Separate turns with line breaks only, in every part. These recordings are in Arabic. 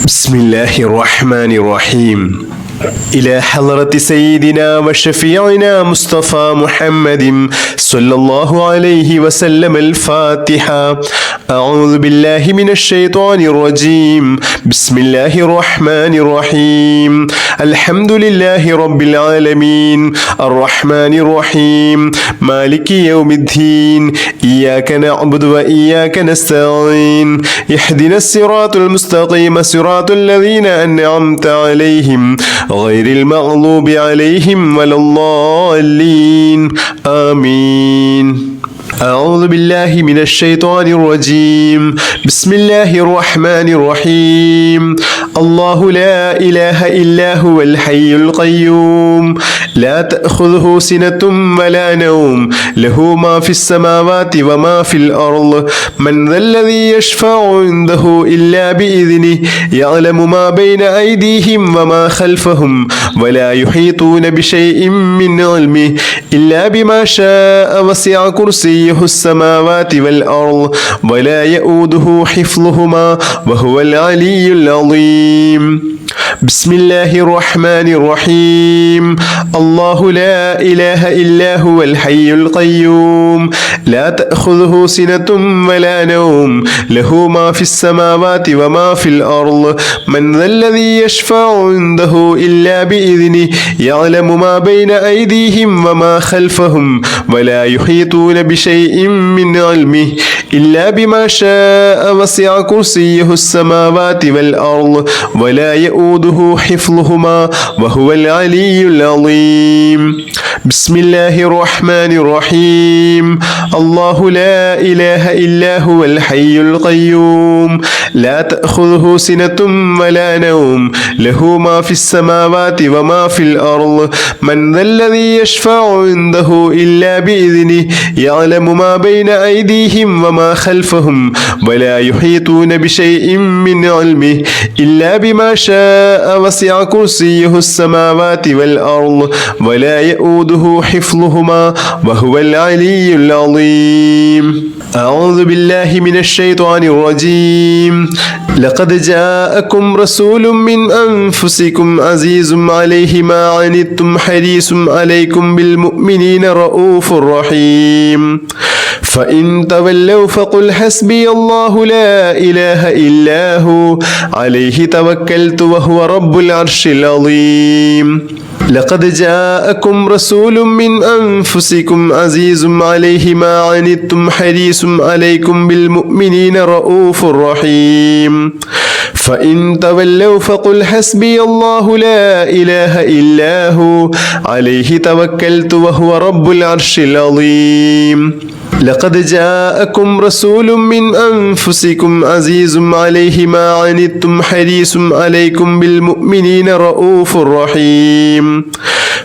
بسم الله الرحمن الرحيم. إلى حضرة سيدنا وشفيعنا مصطفى محمد صلى الله عليه وسلم الفاتحة. أعوذ بالله من الشيطان الرجيم. بسم الله الرحمن الرحيم. الحمد لله رب العالمين الرحمن الرحيم مالك يوم الدين إياك نعبد وإياك نستعين اهدنا الصراط المستقيم صراط الذين أنعمت عليهم غير المغضوب عليهم ولا الضالين آمين. أعوذ بالله من الشيطان الرجيم. بسم الله الرحمن الرحيم. الله لا إله إلا هو الحي القيوم لا تأخذه سنة ولا نوم له ما في السماوات وما في الأرض من ذا الذي يشفع عنده إلا بإذنه يعلم ما بين أيديهم وما خلفهم ولا يحيطون بشيء من علمه إلا بما شاء وسع كرسيه السماوات والأرض ولا يؤوده حفظهما وهو العلي العظيم. بسم الله الرحمن الرحيم. الله لا إله إلا هو الحي القيوم لا تأخذه سنة ولا نوم له ما في السماوات وما في الأرض من ذا الذي يشفع عنده إلا بإذنه يعلم ما بين أيديهم وما خلفهم ولا يحيطون بشيء من علمه إلا بما شاء وسع كرسيه السماوات والأرض ولا يؤوده حفظهما وهو العلي العظيم. بسم الله الرحمن الرحيم. الله لا إله إلا هو الحي القيوم لا تأخذه سنة ولا نوم له ما في السماوات وما في الأرض من ذا الذي يشفع عنده إلا بإذنه يعلم ما بين أيديهم وما خلفهم ولا يحيطون بشيء من علمه إلا بما شاء وسع كرسيه السماوات والأرض ولا يؤوده حفظهما وهو العلي العظيم. أعوذ بالله من الشيطان الرجيم. لقد جاءكم رسول من أنفسكم عزيز عليه ما عنتم حريص عليكم بالمؤمنين رؤوف رحيم فإن تولوا فقل حسبي الله لا إله إلا هو عليه توكلت وهو رب العرش العظيم. لقد جاءكم رسول من أنفسكم عزيز عليه ما عنتم حريص عليكم بالمؤمنين رؤوف رحيم فإن تولوا فقل حسبي الله لا إله إلا هو عليه توكلت وهو رب العرش العظيم. لقد جاءكم رسول من أنفسكم عزيز عليه ما عنتم حريص عليكم بالمؤمنين رؤوف رحيم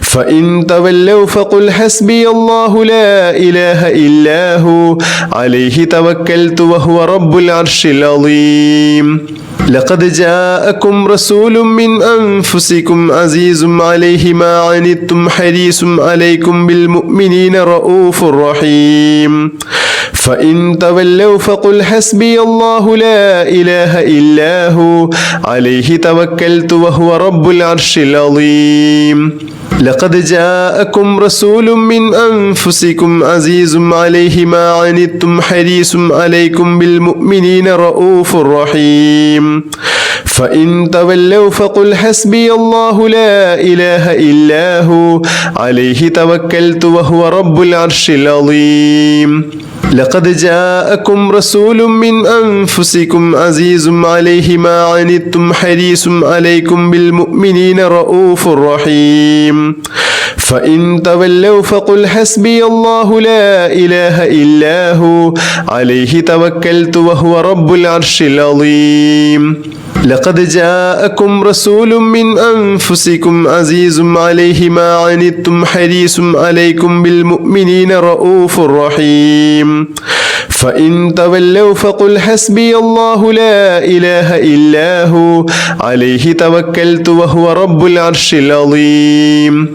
فإن تولوا فقل حسبي الله لا إله إلا هو عليه توكلت وهو رب العرش العظيم. لقد جاءكم رسول من أنفسكم عزيز عليه ما عنتم حريص عليكم بالمؤمنين رؤوف رحيم فإن تولوا فقل حسبي الله لا إله إلا هو عليه توكلت وهو رب العرش العظيم. لقد جاءكم رسول من أنفسكم عزيز عليه ما عنتم حريص عليكم بالمؤمنين رؤوف رحيم فإن تولوا فقل حسبي الله لا إله إلا هو عليه توكلت وهو رب العرش العظيم. لقد جاءكم رسول من أنفسكم عزيز عليه ما عنتم حريص عليكم بالمؤمنين رؤوف رحيم فإن تولوا فقل حسبي الله لا إله إلا هو عليه توكلت وهو رب العرش العظيم. لقد جاءكم رسول من أنفسكم عزيز عليه ما عنتم حريص عليكم بالمؤمنين رؤوف رحيم فإن تولوا فقل حسبي الله لا إله إلا هو عليه توكلت وهو رب العرش العظيم.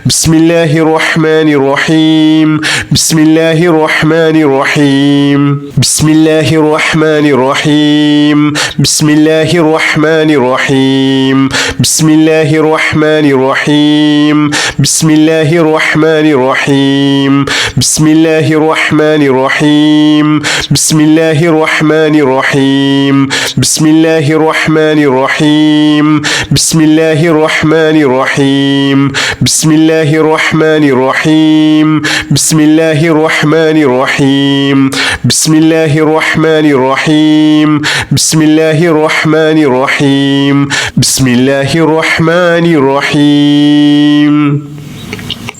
بسم الله الرحمن الرحيم بسم الله الرحمن الرحيم بسم الله الرحمن الرحيم بسم الله الرحمن الرحيم بسم الله الرحمن الرحيم بسم الله الرحمن الرحيم بسم الله الرحمن الرحيم بسم الله الرحمن الرحيم بسم الله الرحمن الرحيم بسم الله الرحمن الرحيم بسم الله الرحمن الرحيم بسم الله الرحمن الرحيم بسم الله الرحمن الرحيم بسم الله الرحمن الرحيم بسم الله الرحمن الرحيم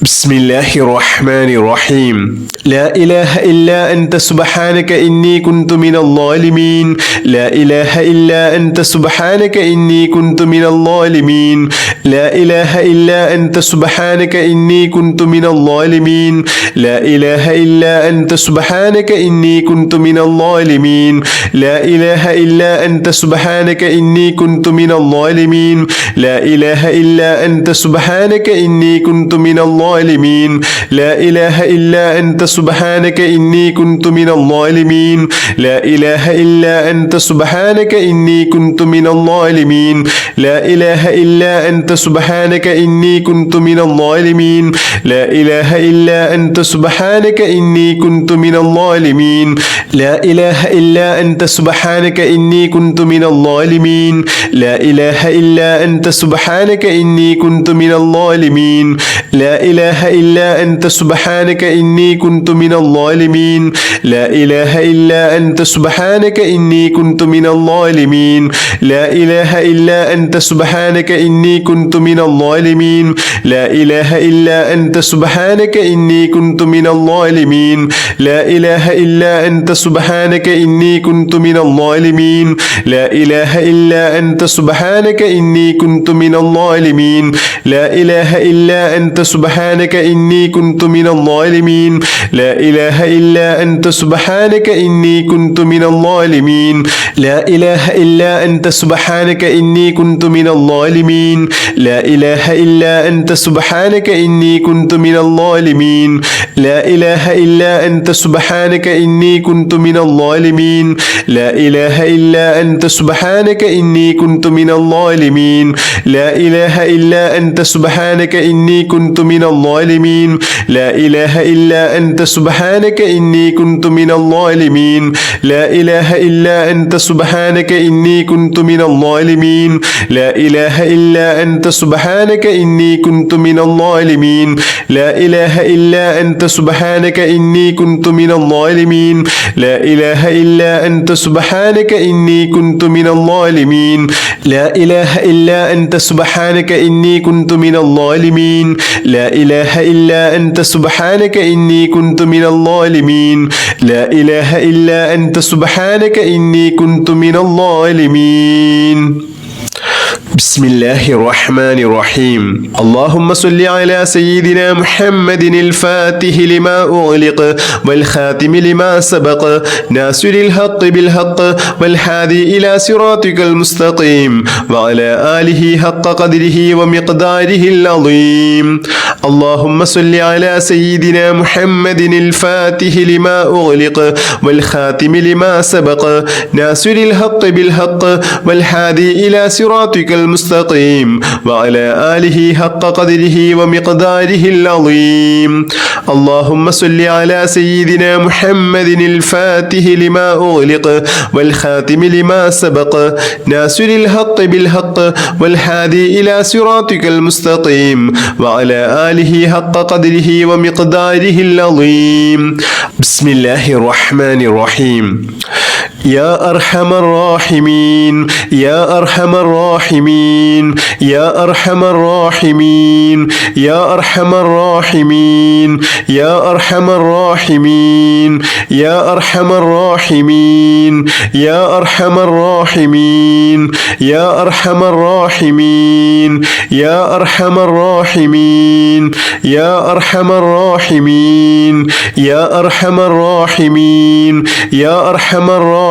بسم الله الرحمن الرحيم لا إله إلا أنت سبحانك إني كنت من الظالمين لا إله إلا أنت سبحانك إني كنت من الظالمين لا إله إلا أنت سبحانك إني كنت من الظالمين لا إله إلا أنت سبحانك إني كنت من الظالمين لا إله إلا أنت سبحانك إني كنت من الظالمين لا إله إلا أنت سبحانك إني كنت من الظالمين لا إله إلا أنت سبحانك إني كنت من الظالمين لا إله إلا أنت سبحانك إني كنت من الظالمين لا إله إلا أنت سبحانك إني كنت من الظالمين لا إله إلا أنت سبحانك إني كنت من الظالمين لا إله إلا أنت سبحانك إني كنت من الظالمين لا إله إلا أنت سبحانك إني كنت من الظالمين لا إله إلا أنت سبحانك إني كنت من الظالمين لا إله إلا أنت سبحانك إني كنت من الظالمين لا إله إلا أنت سبحانك إني كنت من الظالمين لا إله إلا أنت سبحانك إني كنت من الظالمين لا إله إلا أنت سبحانك إني كنت من الظالمين لا إله إلا أنت سبحانك إني كنت من الظالمين لا إله إلا أنت سبحانك إني كنت من الظالمين لا إله إلا أنت سبحانك إني كنت من الظالمين لا إله إلا أنت سبحانك إني كنت من الظالمين لا إله إلا أنت سبحانك إني كنت من الظالمين لا إله إلا أنت سبحانك إني كنت من الظالمين لا إله إلا أنت سبحانك إني كنت من الظالمين لا إله إلا أنت سبحانك إني كنت من الظالمين لا إله إلا أنت سبحانك إني كنت من الظالمين لا إله إلا أنت سبحانك إني كنت من الظالمين لا إله إلا أنت سبحانك إني كنت من الظالمين لا إله إلا أنت سبحانك إني كنت من الظالمين لا إله إلا أنت سبحانك إني كنت من الظالمين لا إله إلا أنت سبحانك إني كنت من الظالمين لا إله إلا أنت سبحانك إني كنت من الظالمين لا إله إلا أنت سبحانك إني كنت من الظالمين بسم الله الرحمن الرحيم اللهم صل على سيدنا محمد الفاتح لما أغلق والخاتم لما سبق ناصر الحق بالحق والهادي إلى صراطك المستقيم وعلى آله حق قدره ومقداره العظيم اللهم صل على سيدنا محمد الفاتح لما أغلق والخاتم لما سبق ناصر الحق بالحق والهادي إلى صراطك المستقيم وعلى آله حق قدره ومقداره العظيم اللهم صل على سيدنا محمد الفاتح لما أغلق والخاتم لما سبق ناصر الحق بالحق والهادي إلى صراطك المستقيم وعلى آله حق قدره ومقداره العظيم بسم الله الرحمن الرحيم يا أرحم الراحمين يا أرحم الراحمين يا أرحم الراحمين يا أرحم الراحمين يا أرحم الراحمين يا أرحم الراحمين يا أرحم الراحمين يا أرحم الراحمين يا أرحم الراحمين يا أرحم الراحمين يا أرحم الراحمين يا أرحم الراحمين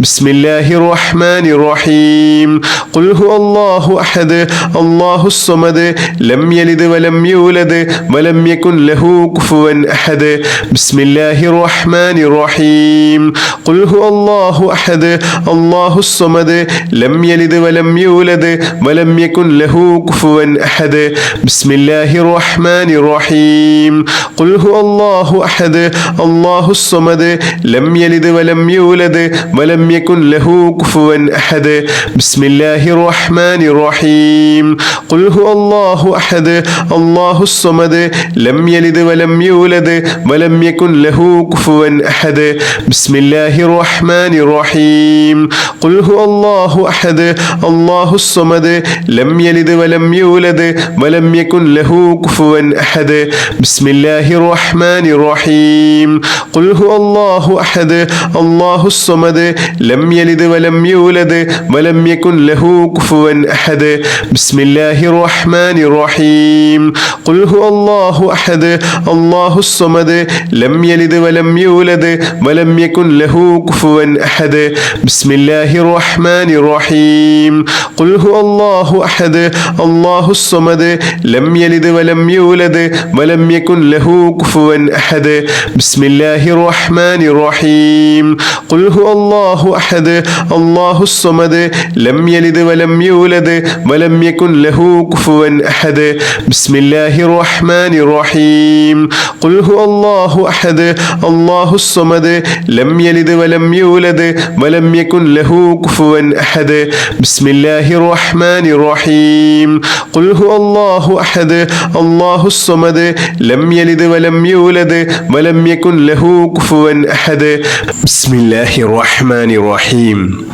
بسم الله الرحمن الرحيم قل هو الله أحد الله الصمد لم يلد ولم يولد ولم يكن له كفوا أحد بسم الله الرحمن الرحيم قل هو الله أحد الله الصمد لم يلد ولم يولد ولم يكن له كفوا أحد بسم الله الرحمن الرحيم قل هو الله أحد الله الصمد لم يلد ولم يولد ولم يكن له كفوا أحد بسم الله الرحمن الرحيم قل هو الله أحد الله الصمد لم يلد ولم يولد ولم يكن له كفوا أحد بسم الله الرحمن الرحيم قل هو الله أحد الله الصمد لم يلد ولم يولد ولم يكن له كفوا أحد بسم الله الرحمن الرحيم قل هو الله أحد الله الصمد لم يلد ولم يولد ولم يكن له كفوا أحد بسم الله الرحمن الرحيم قل هو الله أحد الله الصمد لم يلد ولم يولد ولم يكن له كفوا أحد بسم الله الرحمن الرحيم قل هو الله أحد الله الصمد لم يلد ولم يولد ولم يكن له كفوا أحد بسم الله الرحمن الرحيم قل هو الله أحد الله الصمد لم يلد ولم يولد ولم يكن له كفوا أحد بسم الله الرحمن الرحيم قل هو الله أحد الله الصمد لم يلد ولم يولد ولم يكن له كفوا أحد بسم الله الرحمن الرحيم قل هو الله أحد الله الصمد لم يلد ولم يولد ولم يكن له كفوا أحد بسم الله الرحمن الرحيم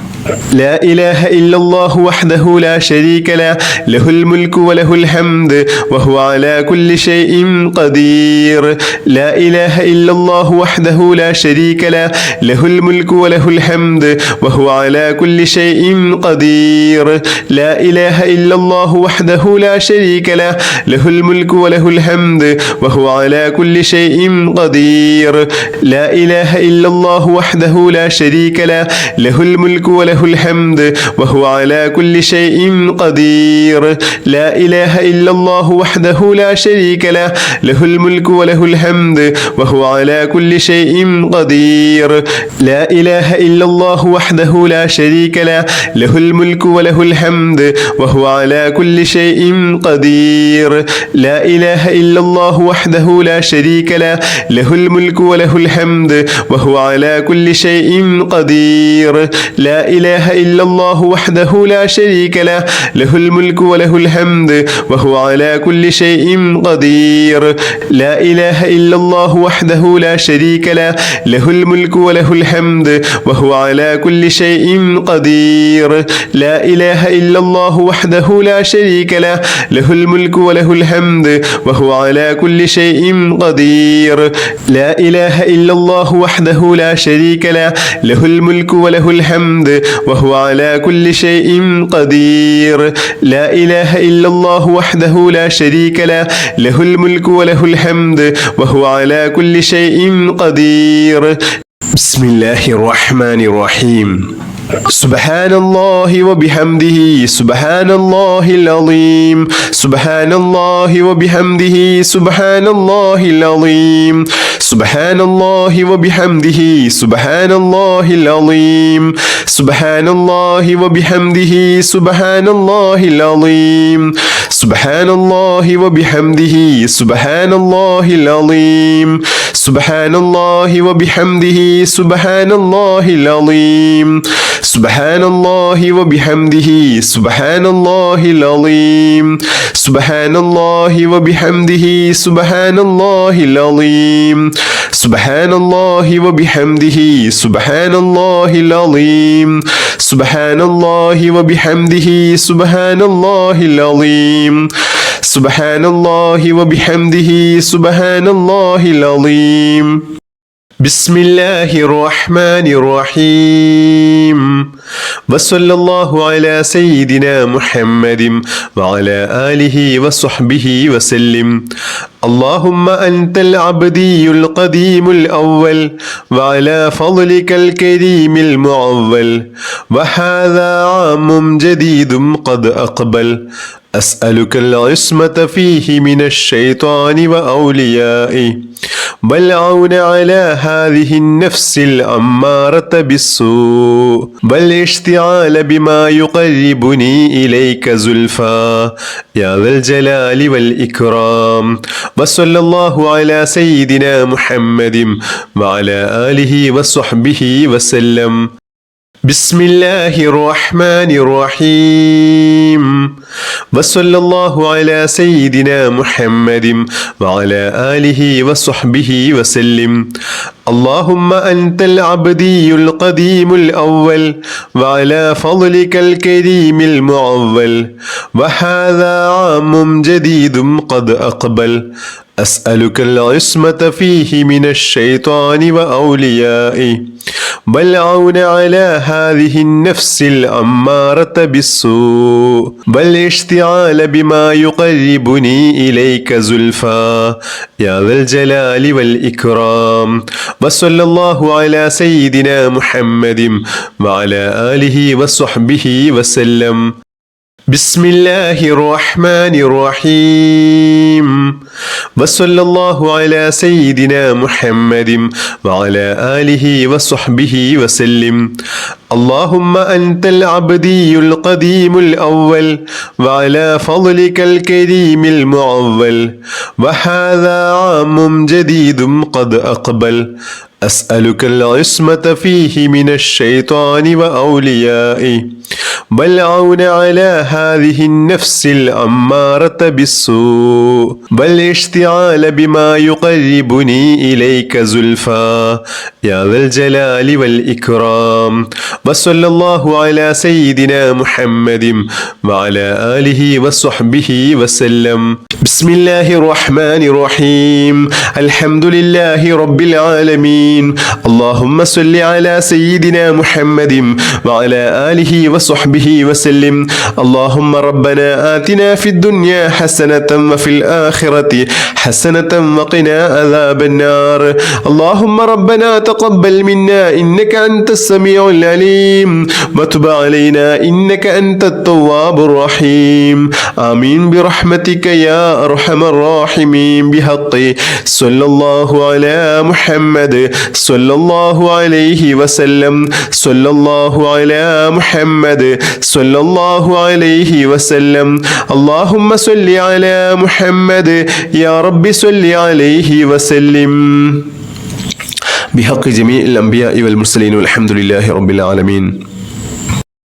لا إله إلا الله وحده لا شريك له له الملك وله الحمد وهو على كل شيء قدير لا إله إلا الله وحده لا شريك له له الملك وله الحمد وهو على كل شيء قدير لا إله إلا الله وحده لا شريك له له الملك وله الحمد وهو على كل شيء قدير لا إله إلا الله وحده لا شريك له له الملك وله الحمد وهو على كل شيء قدير لا إله إلا الله وحده لا شريك له له الملك وله الحمد وهو على كل شيء قدير لا إله إلا الله وحده لا شريك له له الملك وله الحمد وهو على كل شيء قدير لا إله إلا الله وحده لا شريك له له الملك وله الحمد وهو على كل شيء قدير لا إله إلا الله وحده لا شريك له له الملك وله الحمد وهو على كل شيء قدير لا إله إلا الله وحده لا شريك له له الملك وله الحمد وهو على كل شيء قدير لا إله إلا الله وحده لا شريك له له الملك وله الحمد وهو على كل شيء قدير لا إله إلا الله وحده لا شريك له له الملك وله الحمد وهو على كل شيء قدير لا إله إلا الله وحده لا شريك له له الملك وله الحمد وهو على كل شيء قدير بسم الله الرحمن الرحيم سبحان الله وبحمده سبحان الله العظيم سبحان الله وبحمده سبحان الله العظيم سبحان الله وبحمده سبحان الله العظيم سبحان الله وبحمده سبحان الله العظيم سبحان الله وبحمده سبحان الله العظيم سبحان الله وبحمده سبحان الله العظيم سبحان الله وبحمده سبحان الله العظيم سبحان الله وبحمده سبحان الله العظيم سبحان الله وبحمده سبحان الله العظيم سبحان الله وبحمده سبحان الله العظيم سبحان الله وبحمده سبحان الله العظيم بسم الله الرحمن الرحيم وصلى الله على سيدنا محمد وعلى آله وصحبه وسلم اللهم أنت العبدي القديم الأول وعلى فضلك الكريم المعول وهذا عام جديد قد أقبل أسألك العصمة فيه من الشيطان وأوليائه والعون على هذه النفس الأمارة بالسوء والاشتعال بما يقربني إليك زلفى يا ذا الجلال والإكرام وصلى الله على سيدنا محمد وعلى آله وصحبه وسلم بسم الله الرحمن الرحيم وصلى الله على سيدنا محمد وعلى آله وصحبه وسلم اللهم أنت العبدي القديم الأول وعلى فضلك الكريم المعول وهذا عام جديد قد أقبل أسألك العصمة فيه من الشيطان وأوليائه والعون على هذه النفس الأمارة بالسوء والاشتعال بما يقربني إليك زلفى يا ذا الجلال والإكرام وصلى الله على سيدنا محمد وعلى آله وصحبه وسلم بسم الله الرحمن الرحيم وصلى الله على سيدنا محمد وعلى آله وصحبه وسلم اللهم أنت العبدي القديم الأول وعلى فضلك الكريم المعول وهذا عام جديد قد أقبل أسألك العصمة فيه من الشيطان وأوليائه والعون على هذه النفس الأمارة بالسوء والاشتعال بما يقربني إليك زلفى يا ذا الجلال والإكرام وصلى الله على سيدنا محمد وعلى آله وصحبه وسلم بسم الله الرحمن الرحيم الحمد لله رب العالمين اللهم صل على سيدنا محمد وعلى آله وصحبه وسلم اللهم ربنا آتنا في الدنيا حسنة وفي الآخرة حسنة وقنا عذاب النار اللهم ربنا تقبل منا إنك أنت السميع العليم وتب علينا إنك أنت التواب الرحيم آمين برحمتك يا أرحم الراحمين بحق صلى الله على محمد صلى الله عليه وسلم صلى الله على محمد صلى الله عليه وسلم اللهم صل على محمد يا رب صل عليه وسلم بحق جميع الأنبياء والمرسلين والحمد لله رب العالمين